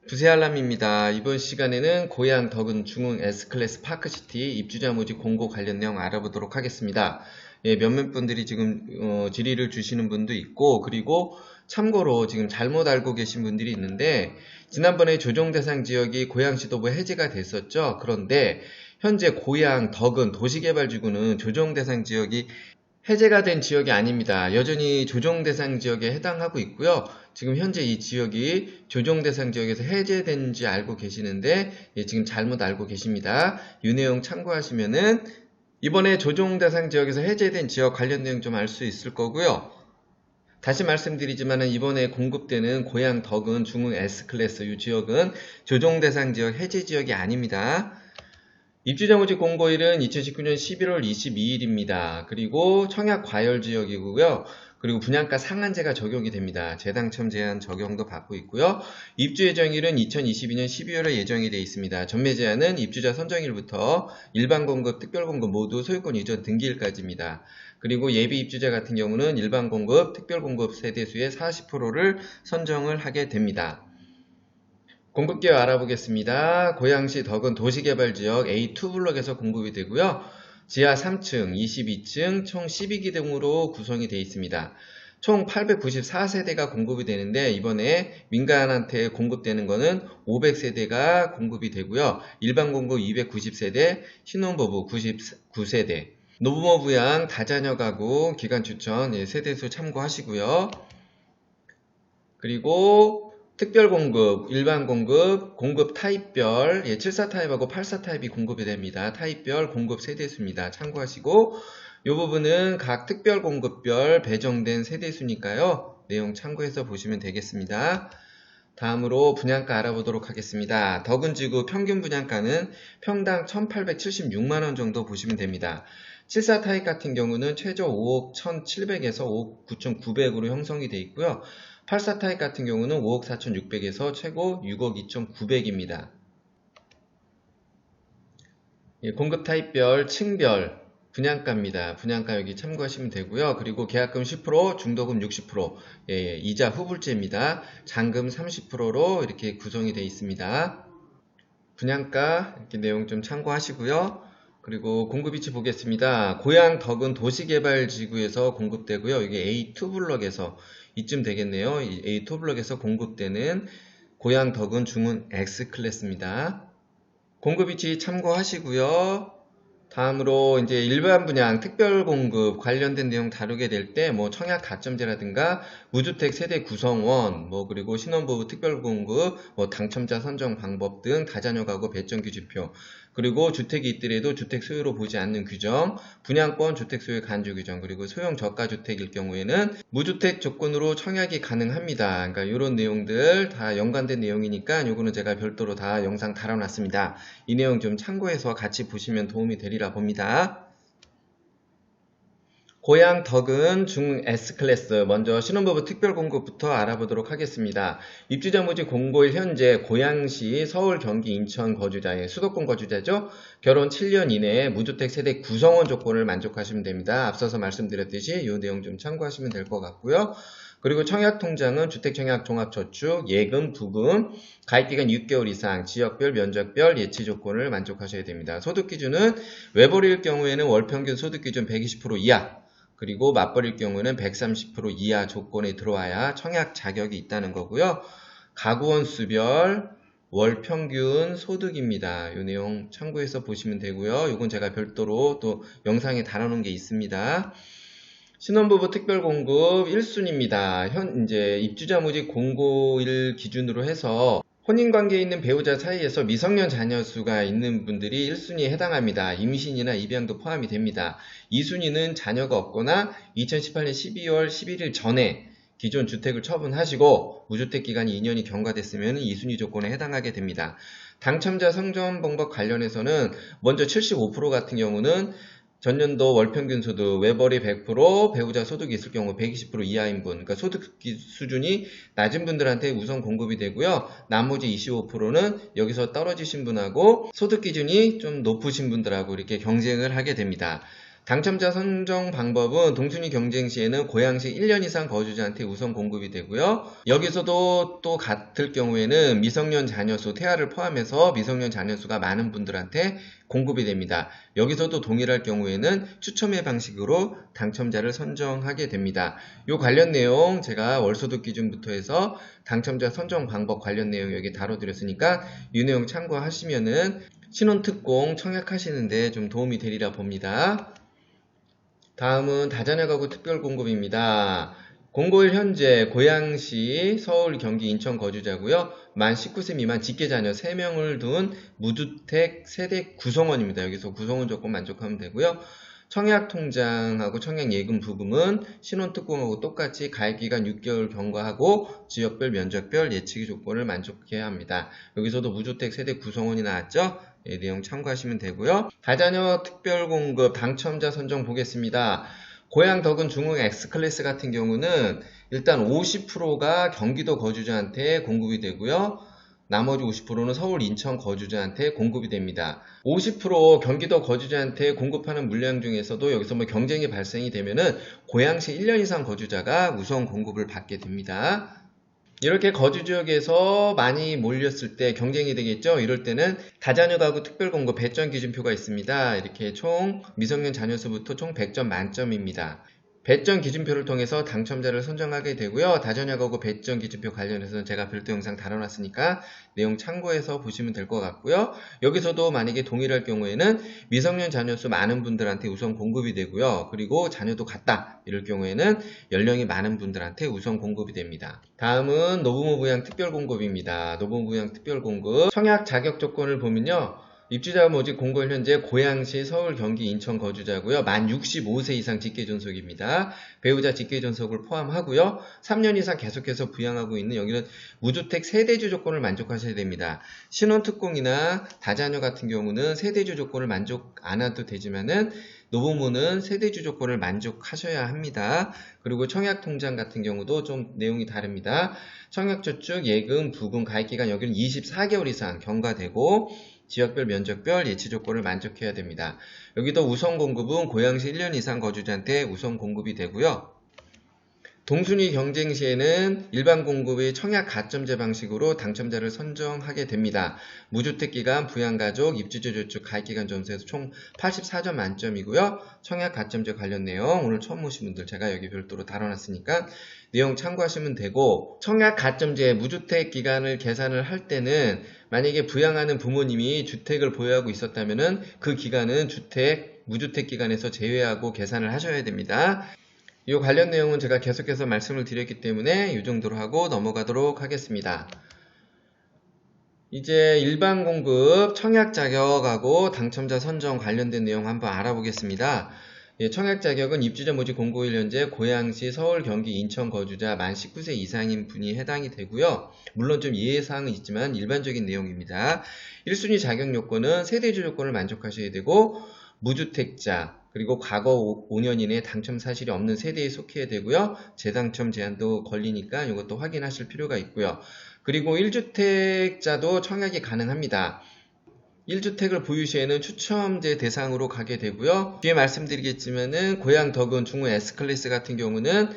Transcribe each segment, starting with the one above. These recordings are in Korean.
부세알람입니다. 이번 시간에는 고양 덕은 중흥 S클래스 파크시티 입주자 모집 공고 관련 내용 알아보도록 하겠습니다. 몇몇 분들이 지금 질의를 주시는 분도 있고, 그리고 참고로 지금 잘못 알고 계신 분들이 있는데, 지난번에 조정 대상 지역이 고양시도부 해제가 됐었죠. 그런데 현재 고양 덕은 도시개발지구는 조정 대상 지역이 해제가 된 지역이 아닙니다. 여전히 조정 대상 지역에 해당하고 있고요. 지금 현재 이 지역이 조정 대상 지역에서 해제된지 알고 계시는데 지금 잘못 알고 계십니다. 이 내용 참고하시면은 이번에 조정 대상 지역에서 해제된 지역 관련 내용 좀 알 수 있을 거고요. 다시 말씀드리지만 이번에 공급되는 고양 덕은 중흥 S클래스 이 지역은 조정 대상 지역 해제 지역이 아닙니다. 입주자 모집 공고일은 2019년 11월 22일입니다. 그리고 청약 과열 지역이고요. 그리고 분양가 상한제가 적용이 됩니다. 재당첨 제한 적용도 받고 있고요. 입주 예정일은 2022년 12월에 예정이 되어 있습니다. 전매 제한은 입주자 선정일부터 일반 공급, 특별 공급 모두 소유권 이전 등기일까지입니다. 그리고 예비 입주자 같은 경우는 일반 공급, 특별 공급 세대수의 40%를 선정을 하게 됩니다. 공급기호 알아보겠습니다. 고양시 덕은 도시개발지역 A2 블럭에서 공급이 되고요. 지하 3층, 22층, 총 12기 등으로 구성이 되어 있습니다. 총 894세대가 공급이 되는데 이번에 민간한테 공급되는 거는 500세대가 공급이 되고요. 일반 공급 290세대, 신혼부부 99세대, 노부모 부양, 다자녀 가구, 기간 추천 세대수 참고하시고요. 그리고 특별 공급, 일반 공급, 공급 타입별, 74 타입하고 84 타입이 공급이 됩니다. 타입별 공급 세대수입니다. 참고하시고 이 부분은 각 특별 공급별 배정된 세대수니까요. 내용 참고해서 보시면 되겠습니다. 다음으로 분양가 알아보도록 하겠습니다. 덕은지구 평균 분양가는 평당 1,876만원 정도 보시면 됩니다. 74 타입 같은 경우는 최저 5억 1,700에서 5억 9,900으로 형성이 되어 있고요. 84 타입 같은 경우는 5억 4,600에서 최고 6억 2,900입니다. 공급 타입별, 층별, 분양가입니다. 분양가 여기 참고하시면 되고요. 그리고 계약금 10%, 중도금 60%, 이자 후불제입니다. 잔금 30%로 이렇게 구성이 되어 있습니다. 분양가 이렇게 내용 좀 참고하시고요. 그리고 공급 위치 보겠습니다. 고양 덕은 도시개발지구에서 공급되고요. 이게 A2 블럭에서 이쯤 되겠네요. 이 A2 블럭에서 공급되는 고양 덕은 중흥 X클래스입니다. 공급 위치 참고하시고요. 다음으로 이제 일반 분양, 특별 공급 관련된 내용 다루게 될 때 뭐 청약 가점제라든가 무주택 세대 구성원, 그리고 신혼부부 특별 공급, 당첨자 선정 방법 등 다자녀 가구 배정 규칙표, 그리고 주택이 있더라도 주택 소유로 보지 않는 규정, 분양권 주택 소유 간주 규정, 그리고 소형 저가 주택일 경우에는 무주택 조건으로 청약이 가능합니다. 그러니까 이런 내용들 다 연관된 내용이니까 요거는 제가 별도로 다 영상 달아놨습니다. 이 내용 좀 참고해서 같이 보시면 도움이 되리라 봅니다. 고양 덕은 중흥 S클래스, 먼저 신혼부부 특별공급부터 알아보도록 하겠습니다. 입주자 모집 공고일 현재 고양시, 서울, 경기, 인천 거주자의 수도권 거주자죠. 결혼 7년 이내에 무주택 세대 구성원 조건을 만족하시면 됩니다. 앞서서 말씀드렸듯이 이 내용 좀 참고하시면 될 것 같고요. 그리고 청약통장은 주택청약 종합저축, 예금, 부금, 가입기간 6개월 이상, 지역별, 면적별, 예치 조건을 만족하셔야 됩니다. 소득기준은 외벌이일 경우에는 월평균 소득기준 120% 이하, 그리고 맞벌이일 경우에는 130% 이하 조건에 들어와야 청약 자격이 있다는 거고요. 가구원 수별, 월평균 소득입니다. 이 내용 참고해서 보시면 되고요. 이건 제가 별도로 또 영상에 달아놓은 게 있습니다. 신혼부부 특별공급 1순위입니다. 이제 입주자 모집 공고일 기준으로 해서 혼인관계에 있는 배우자 사이에서 미성년 자녀 수가 있는 분들이 1순위에 해당합니다. 임신이나 입양도 포함이 됩니다. 2순위는 자녀가 없거나 2018년 12월 11일 전에 기존 주택을 처분하시고 무주택 기간이 2년이 경과됐으면 2순위 조건에 해당하게 됩니다. 당첨자 선정 방법 관련해서는 먼저 75% 같은 경우는 전년도 월평균 소득, 외벌이 100%, 배우자 소득이 있을 경우 120% 이하인 분, 그러니까 소득 수준이 낮은 분들한테 우선 공급이 되고요. 나머지 25%는 여기서 떨어지신 분하고 소득 기준이 좀 높으신 분들하고 이렇게 경쟁을 하게 됩니다. 당첨자 선정 방법은 동순위 경쟁 시에는 고양시 1년 이상 거주자한테 우선 공급이 되고요. 여기서도 또 같을 경우에는 미성년 자녀수 태아를 포함해서 미성년 자녀수가 많은 분들한테 공급이 됩니다. 여기서도 동일할 경우에는 추첨의 방식으로 당첨자를 선정하게 됩니다. 이 관련 내용 제가 월소득 기준부터 해서 당첨자 선정 방법 관련 내용 여기 다뤄드렸으니까 이 내용 참고하시면은 신혼특공 청약하시는데 좀 도움이 되리라 봅니다. 다음은 다자녀 가구 특별공급입니다. 공고일 현재 고양시, 서울, 경기, 인천 거주자고요. 만 19세 미만 직계자녀 3명을 둔 무주택 세대 구성원입니다. 여기서 구성원 조건 만족하면 되고요. 청약통장하고 청약예금 부금은 신혼특공하고 똑같이 가입기간 6개월 경과하고 지역별 면적별 예치기 조건을 만족해야 합니다. 여기서도 무주택 세대 구성원이 나왔죠? 네, 내용 참고하시면 되고요. 다자녀 특별공급 당첨자 선정 보겠습니다. 고양 덕은 중흥 X클래스 같은 경우는 일단 50%가 경기도 거주자한테 공급이 되고요. 나머지 50%는 서울, 인천 거주자한테 공급이 됩니다. 50% 경기도 거주자한테 공급하는 물량 중에서도 여기서 뭐 경쟁이 발생이 되면은 고양시 1년 이상 거주자가 우선 공급을 받게 됩니다. 이렇게 거주지역에서 많이 몰렸을 때 경쟁이 되겠죠. 이럴 때는 다자녀 가구 특별공급 배점 기준표가 있습니다. 이렇게 총 미성년 자녀수부터 총 100점 만점입니다. 배점 기준표를 통해서 당첨자를 선정하게 되고요. 다자녀 가구 배점 기준표 관련해서는 제가 별도 영상 다뤄놨으니까 내용 참고해서 보시면 될 것 같고요. 여기서도 만약에 동일할 경우에는 미성년 자녀수 많은 분들한테 우선 공급이 되고요. 그리고 자녀도 같다 이럴 경우에는 연령이 많은 분들한테 우선 공급이 됩니다. 다음은 노부모 부양 특별공급입니다. 노부모 부양 특별공급 청약 자격 조건을 보면요. 입주자 모집 공고일 현재 고양시, 서울, 경기, 인천 거주자고요. 만 65세 이상 직계존속입니다. 배우자 직계존속을 포함하고요. 3년 이상 계속해서 부양하고 있는 여기는 무주택 세대주 조건을 만족하셔야 됩니다. 신혼특공이나 다자녀 같은 경우는 세대주 조건을 만족 안 해도 되지만은 노부모는 세대주 조건을 만족하셔야 합니다. 그리고 청약통장 같은 경우도 좀 내용이 다릅니다. 청약저축, 예금, 부금, 가입기간 여기는 24개월 이상 경과되고 지역별 면적별 예치 조건을 만족해야 됩니다. 여기도 우선 공급은 고양시 1년 이상 거주자한테 우선 공급이 되고요. 동순위 경쟁 시에는 일반 공급의 청약 가점제 방식으로 당첨자를 선정하게 됩니다. 무주택 기간, 부양가족, 입주자 저축, 가입기간 점수에서 총 84점 만점이고요. 청약 가점제 관련 내용 오늘 처음 오신 분들 제가 여기 별도로 다뤄놨으니까 내용 참고하시면 되고, 청약 가점제 무주택 기간을 계산을 할 때는 만약에 부양하는 부모님이 주택을 보유하고 있었다면 그 기간은 무주택 기간에서 제외하고 계산을 하셔야 됩니다. 이 관련 내용은 제가 계속해서 말씀을 드렸기 때문에 이 정도로 하고 넘어가도록 하겠습니다. 이제 일반 공급 청약 자격하고 당첨자 선정 관련된 내용 한번 알아보겠습니다. 청약 자격은 입주자 모집 공고일 현재 고양시, 서울, 경기, 인천 거주자 만 19세 이상인 분이 해당이 되고요. 물론 좀 예외사항은 있지만 일반적인 내용입니다. 1순위 자격 요건은 세대주 조건을 만족하셔야 되고 무주택자, 그리고 과거 5년 이내 당첨 사실이 없는 세대에 속해야 되고요. 재당첨 제한도 걸리니까 이것도 확인하실 필요가 있고요. 그리고 1주택자도 청약이 가능합니다. 1주택을 보유 시에는 추첨제 대상으로 가게 되고요. 뒤에 말씀드리겠지만은 고양 덕은 중흥 S클래스 같은 경우는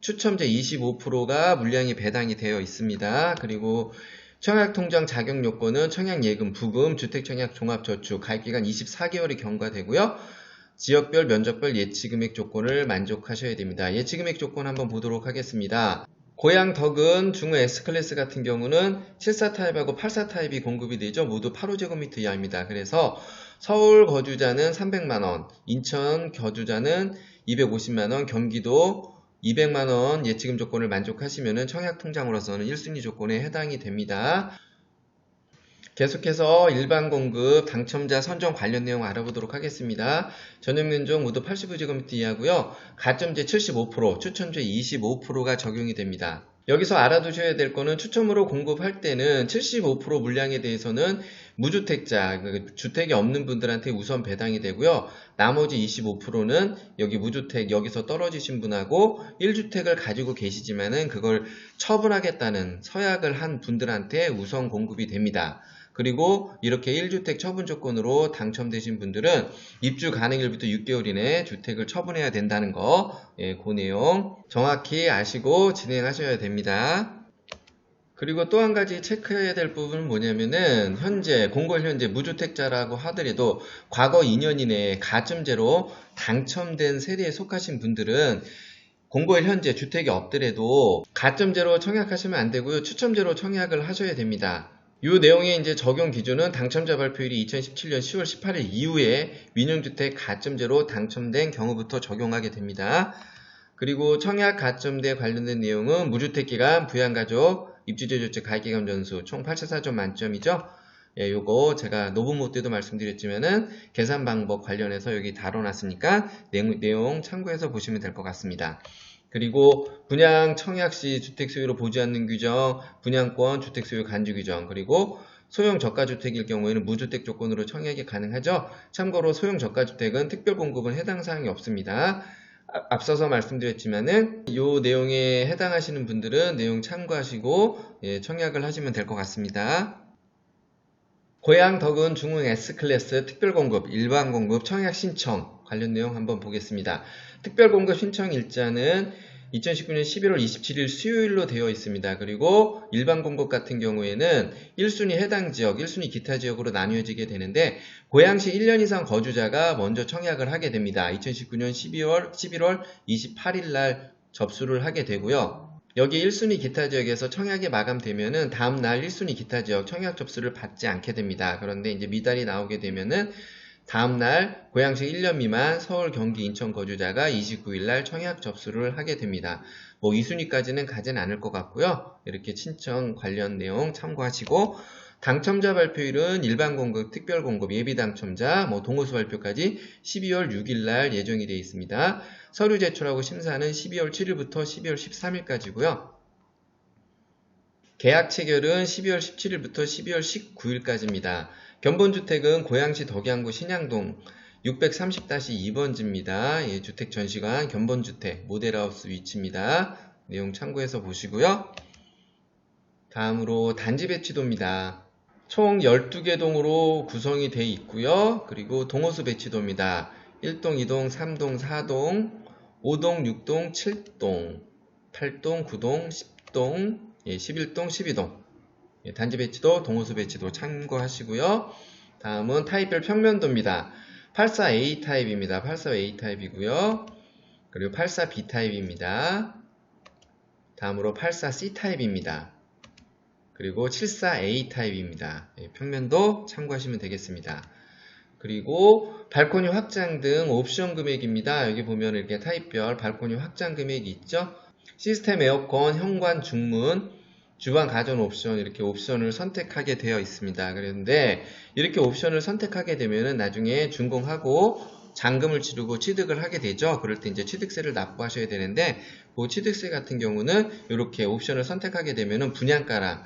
추첨제 25%가 물량이 배당이 되어 있습니다. 그리고 청약통장 자격 요건은 청약예금, 부금, 주택청약 종합저축, 가입기간 24개월이 경과되고요. 지역별, 면적별 예치금액 조건을 만족하셔야 됩니다. 예치금액 조건 한번 보도록 하겠습니다. 고양 덕은 중흥 S클래스 같은 경우는 74 타입하고 84 타입이 공급이 되죠. 모두 8호제곱미터 이하입니다. 그래서 서울 거주자는 300만원, 인천 거주자는 250만원, 경기도 200만원 예치금 조건을 만족하시면 청약통장으로서는 1순위 조건에 해당이 됩니다. 계속해서 일반 공급 당첨자 선정 관련 내용 알아보도록 하겠습니다. 전용 면적 모두 85제곱미터 이하고요. 가점제 75%, 추첨제 25%가 적용이 됩니다. 여기서 알아두셔야 될 거는 추첨으로 공급할 때는 75% 물량에 대해서는 무주택자, 주택이 없는 분들한테 우선 배당이 되고요. 나머지 25%는 여기 무주택, 여기서 떨어지신 분하고 1주택을 가지고 계시지만은 그걸 처분하겠다는 서약을 한 분들한테 우선 공급이 됩니다. 그리고 이렇게 1주택 처분 조건으로 당첨되신 분들은 입주 가능일부터 6개월 이내에 주택을 처분해야 된다는 거, 그 내용 정확히 아시고 진행하셔야 됩니다. 그리고 또 한 가지 체크해야 될 부분은 뭐냐면은 공고일 현재 무주택자라고 하더라도 과거 2년 이내에 가점제로 당첨된 세대에 속하신 분들은 공고일 현재 주택이 없더라도 가점제로 청약하시면 안 되고요. 추첨제로 청약을 하셔야 됩니다. 이 내용의 이제 적용 기준은 당첨자 발표일이 2017년 10월 18일 이후에 민영주택 가점제로 당첨된 경우부터 적용하게 됩니다. 그리고 청약 가점제 관련된 내용은 무주택기간, 부양가족, 입주재조책 가입기간 전수 총 84점 만점이죠. 요거 제가 노부모 때도 말씀드렸지만은 계산 방법 관련해서 여기 다뤄놨으니까 내용 참고해서 보시면 될 것 같습니다. 그리고 분양 청약 시 주택 소유로 보지 않는 규정, 분양권, 주택 소유 간주 규정, 그리고 소형 저가주택일 경우에는 무주택 조건으로 청약이 가능하죠. 참고로 소형 저가주택은 특별공급은 해당 사항이 없습니다. 앞서서 말씀드렸지만은 이 내용에 해당하시는 분들은 내용 참고하시고 청약을 하시면 될 것 같습니다. 고양 덕은 중흥 S클래스 특별공급, 일반공급 청약 신청 관련 내용 한번 보겠습니다. 특별공급 신청 일자는 2019년 11월 27일 수요일로 되어 있습니다. 그리고 일반공급 같은 경우에는 1순위 해당 지역, 1순위 기타 지역으로 나뉘어지게 되는데 고양시 1년 이상 거주자가 먼저 청약을 하게 됩니다. 2019년 11월 28일 날 접수를 하게 되고요. 여기 1순위 기타 지역에서 청약이 마감되면은 다음날 1순위 기타 지역 청약 접수를 받지 않게 됩니다. 그런데 이제 미달이 나오게 되면은 다음날 고양시 1년 미만 서울, 경기, 인천 거주자가 29일날 청약 접수를 하게 됩니다. 뭐 2순위까지는 가진 않을 것 같고요. 이렇게 신청 관련 내용 참고하시고 당첨자 발표일은 일반공급, 특별공급, 예비당첨자, 동호수 발표까지 12월 6일날 예정이 되어 있습니다. 서류 제출하고 심사는 12월 7일부터 12월 13일까지고요. 계약 체결은 12월 17일부터 12월 19일까지입니다. 견본주택은 고양시 덕양구 신양동 630-2번지입니다. 주택 전시관 견본주택 모델하우스 위치입니다. 내용 참고해서 보시고요. 다음으로 단지 배치도입니다. 총 12개 동으로 구성이 되어 있고요. 그리고 동호수 배치도입니다. 1동, 2동, 3동, 4동, 5동, 6동, 7동, 8동, 9동, 10동, 11동, 12동 단지 배치도, 동호수 배치도 참고하시고요. 다음은 타입별 평면도입니다. 84A 타입입니다. 84A 타입이고요. 그리고 84B 타입입니다. 다음으로 84C 타입입니다. 그리고 74A 타입입니다. 평면도 참고하시면 되겠습니다. 그리고 발코니 확장 등 옵션 금액입니다. 여기 보면 이렇게 타입별 발코니 확장 금액이 있죠. 시스템 에어컨, 현관, 중문, 주방 가전 옵션 이렇게 옵션을 선택하게 되어 있습니다. 그런데 이렇게 옵션을 선택하게 되면은 나중에 준공하고 잔금을 치르고 취득을 하게 되죠. 그럴 때 이제 취득세를 납부하셔야 되는데 그 취득세 같은 경우는 이렇게 옵션을 선택하게 되면은 분양가랑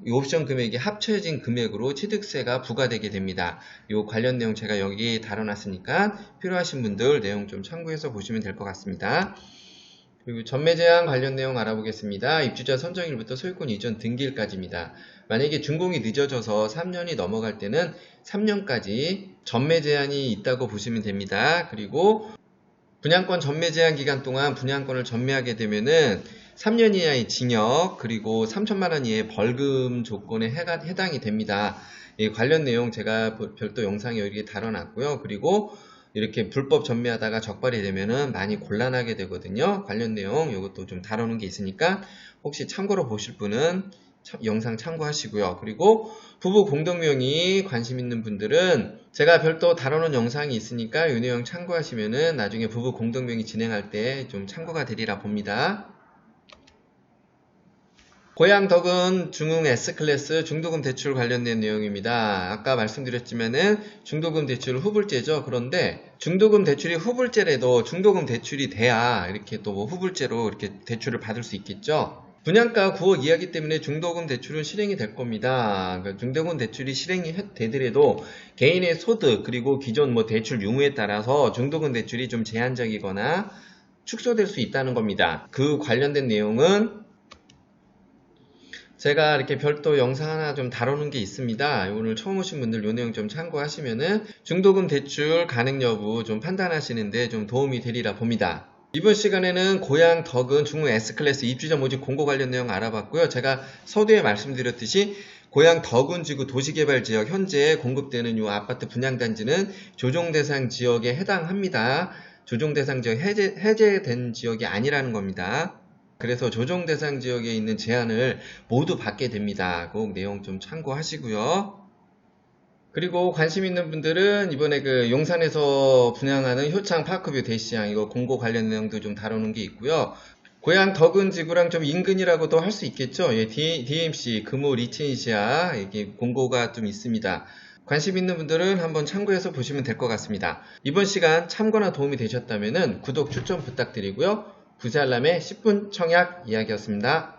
이 옵션 금액이 합쳐진 금액으로 취득세가 부과되게 됩니다. 이 관련 내용 제가 여기 다뤄놨으니까 필요하신 분들 내용 좀 참고해서 보시면 될 것 같습니다. 그리고 전매 제한 관련 내용 알아보겠습니다. 입주자 선정일부터 소유권 이전 등기일까지입니다. 만약에 준공이 늦어져서 3년이 넘어갈 때는 3년까지 전매 제한이 있다고 보시면 됩니다. 그리고 분양권 전매 제한 기간 동안 분양권을 전매하게 되면은 3년 이하의 징역 그리고 3천만 원 이하의 벌금 조건에 해당이 됩니다. 이 관련 내용 제가 별도 영상에 여기 다뤄놨고요. 그리고 이렇게 불법 전매하다가 적발이 되면은 많이 곤란하게 되거든요. 관련 내용 이것도 좀 다루는 게 있으니까 혹시 참고로 보실 분은 영상 참고하시고요. 그리고 부부 공동명의 관심 있는 분들은 제가 별도 다루는 영상이 있으니까 이 내용 참고하시면은 나중에 부부 공동명의 진행할 때 좀 참고가 되리라 봅니다. 고양 덕은 중흥 S클래스 중도금 대출 관련된 내용입니다. 아까 말씀드렸지만은 중도금 대출 후불제죠. 그런데 중도금 대출이 후불제라도 중도금 대출이 돼야 이렇게 또 후불제로 이렇게 대출을 받을 수 있겠죠. 분양가 9억 이하기 때문에 중도금 대출은 실행이 될 겁니다. 그러니까 중도금 대출이 실행이 되더라도 개인의 소득 그리고 기존 대출 유무에 따라서 중도금 대출이 좀 제한적이거나 축소될 수 있다는 겁니다. 그 관련된 내용은 제가 이렇게 별도 영상 하나 좀 다루는 게 있습니다. 오늘 처음 오신 분들 요 내용 좀 참고하시면은 중도금 대출 가능 여부 좀 판단하시는데 좀 도움이 되리라 봅니다. 이번 시간에는 고양 덕은 중흥 S클래스 입주자 모집 공고 관련 내용 알아봤고요. 제가 서두에 말씀드렸듯이 고양 덕은 지구 도시개발지역 현재 공급되는 이 아파트 분양단지는 조정대상 지역에 해당합니다. 조정대상 지역 해제된 지역이 아니라는 겁니다. 그래서 조정대상 지역에 있는 제한을 모두 받게 됩니다. 꼭 내용 좀 참고하시고요. 그리고 관심 있는 분들은 이번에 그 용산에서 분양하는 효창 파크뷰 대시장 이거 공고 관련 내용도 좀 다루는 게 있고요. 고양 덕은 지구랑 좀 인근이라고도 할 수 있겠죠. 예, DMC 금호 리첸시아 이게 공고가 좀 있습니다. 관심 있는 분들은 한번 참고해서 보시면 될 것 같습니다. 이번 시간 참고나 도움이 되셨다면 구독 추천 부탁드리고요. 부세 알람의 10분 청약 이야기였습니다.